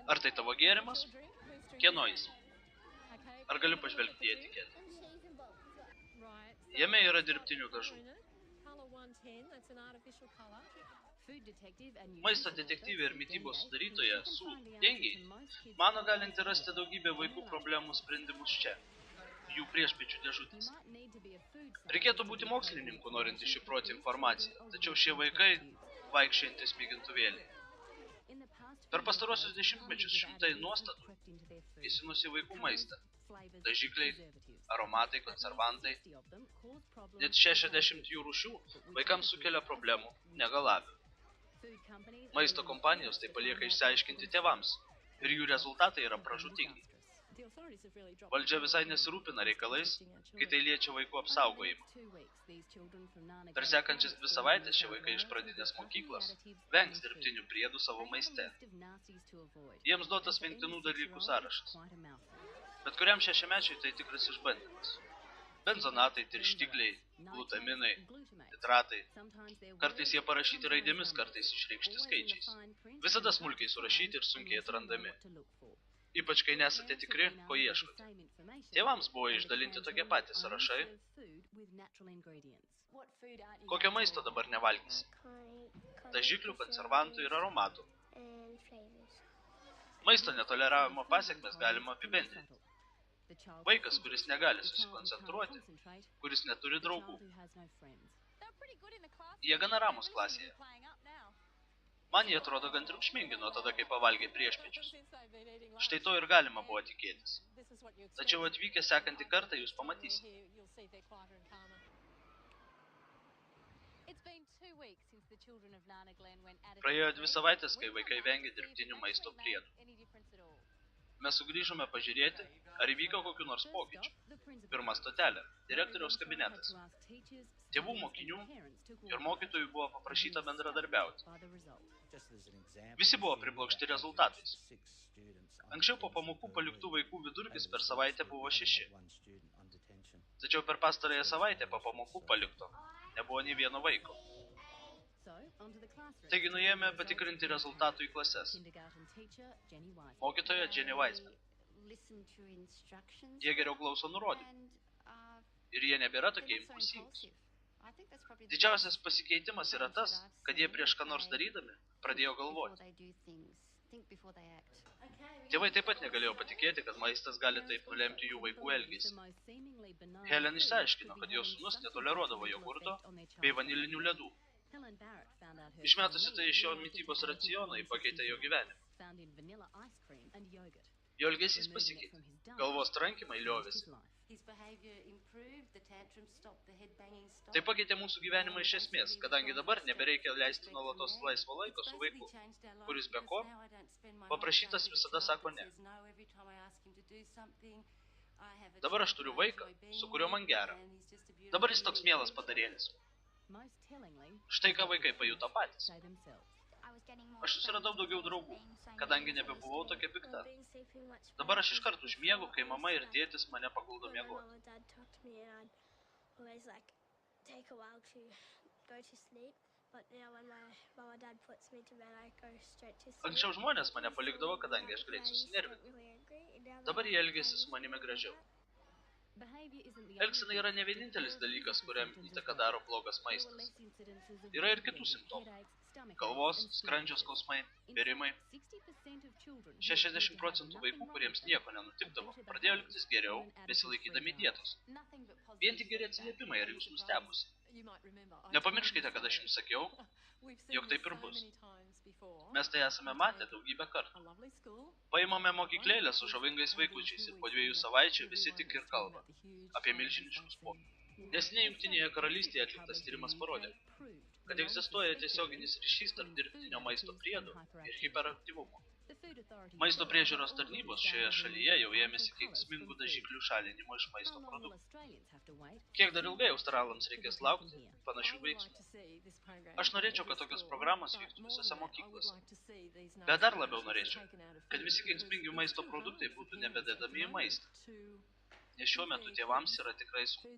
Ar tai tavo gėrimas? Kieno jis? Ar galiu pažvelgti į etiketę? Jame yra dirbtinių dažų. Maisto detektyvė ir mitybos sudarytoja Sue Dengate mano galinti rasti daugybę vaikų problemų sprendimus čia, jų priešpiečių dėžutės. Reikėtų būti mokslininku, norint iššifruoti informaciją, tačiau šie vaikai vaikščiojantys mėgintuvėliai. Per pastarosius dešimtmečius šimtai nuostatų įsinusi vaikų maistą. Dažikliai, aromatai, konservantai. Net 60 jų rūšių vaikams sukelia problemų, negalavių. Maisto kompanijos tai palieka išsiaiškinti tėvams ir jų rezultatai yra pražūtingi. Valdžia visai nesirūpina reikalais, kai tai liečia vaikų apsaugojimą. Per sekančias 2 savaitės šie vaikai iš pradinės mokyklos vengs dirbtinių priedų savo maiste. Jiems duotas vengtinų dalykų sąrašas. Bet kuriam 6-mečiui tai tikras išbandymas. Benzonatai, tirštikliai, glutaminai, nitratai. Kartais jie parašyti raidėmis, kartais išreikšti skaičiais. Visada smulkiai surašyti ir sunkiai atrandami. Ypač kai nesate tikri, ko ieškote. Tėvams buvo išdalinti tokie patys sąrašai. Kokio maisto dabar nevalgysi? Dažiklių, konservantų ir aromatų. Maisto netoleravimo pasekmes galima apibendrinti. Vaikas, kuris negali susikoncentruoti, kuris neturi draugų. Jie gana ramus klasėje. Man jie atrodo gan triukšmingi nuo tada, kai pavalgė priešpiečius. Štai to ir galima buvo tikėtis. Tačiau atvykę sekantį kartą jūs pamatysite. Praėjo 2 savaitės, kai vaikai vengė dirbtinių maisto priedų. Mes sugrįžome pažiūrėti, ar įvyko kokių nors pokyčių. Pirma stotelė – direktoriaus kabinetas. Tėvų, mokinių ir mokytojų buvo paprašyta bendradarbiauti. Visi buvo priblokšti rezultatais. Anksčiau po pamokų paliktų vaikų vidurkis per savaitę buvo 6. Tačiau per pastarąją savaitę po pamokų palikto nebuvo nei vieno vaiko. Taigi nuėjome patikrinti rezultatų į klases. Mokytoja Jenny Weisman. Jie geriau klauso nurodymų. Ir jie nebėra tokie impulsyvūs. Didžiausias pasikeitimas yra tas, kad jie prieš ką nors darydami pradėjo galvoti. Tėvai taip pat negalėjo patikėti, kad maistas gali taip nulemti jų vaikų elgesį. Helen išsiaiškino, kad jos sūnus netoleruodavo jogurto bei vanilinių ledų. Išmetusi tai iš jo mitybos raciono, pakeitė jo gyvenimą. Jo elgesys pasikeitė. Galvos trankimai liovėsi. Tai pakeitė mūsų gyvenimą iš esmės, kadangi dabar nebereikia leisti nuolatos laisvo laiko su vaiku, kuris be ko paprašytas visada sako ne. Dabar aš turiu vaiką, su kuriuo man gera. Dabar jis toks mielas padarėlis. Štai ką vaikai pajuto patys. Aš susiradau daugiau draugų, kadangi nebebuvau tokia pikta. Dabar aš iškart užmiegu, kai mama ir tėtis mane paguldo miegoti. Anksčiau žmonės mane palikdavo, kadangi aš greit susinervinu. Dabar jie elgėsi su manimi gražiau. Elgsena yra ne vienintelis dalykas, kuriam įtaką daro blogas maistas. Yra ir kitų simptomų. Galvos, skrandžio skausmai, bėrimai. 60% vaikų, kuriems nieko nenutikdavo, pradėjo elgtis geriau, besilaikydami dietos. Vien tik geri atsiliepimai, ar jūs nustebusi. Nepamirškite, kad aš jums sakiau, jog taip ir bus. Mes tai esame matę daugybę kartų. Paimame mokyklėlę su žavingais vaikučiais ir po 2 savaičių visi tik ir kalba apie milžiniškus pokyčius. Neseniai Jungtinėje karalystėje atliktas tyrimas parodė, kad egzistuoja tiesioginis ryšys tarp dirbtinio maisto priedų ir hiperaktyvumo. Maisto priežiūros tarnybos šioje šalyje jau ėmėsi kenksmingų dažiklių šalinimo iš maisto produktų. Kiek dar ilgai australams reikės laukti panašių veiksmų? Aš norėčiau, kad tokios programos vyktų visose mokyklose. Bet dar labiau norėčiau, kad visi kenksmingi maisto produktai būtų nebededami į maistą. Nes šiuo metu tėvams yra tikrai sunku.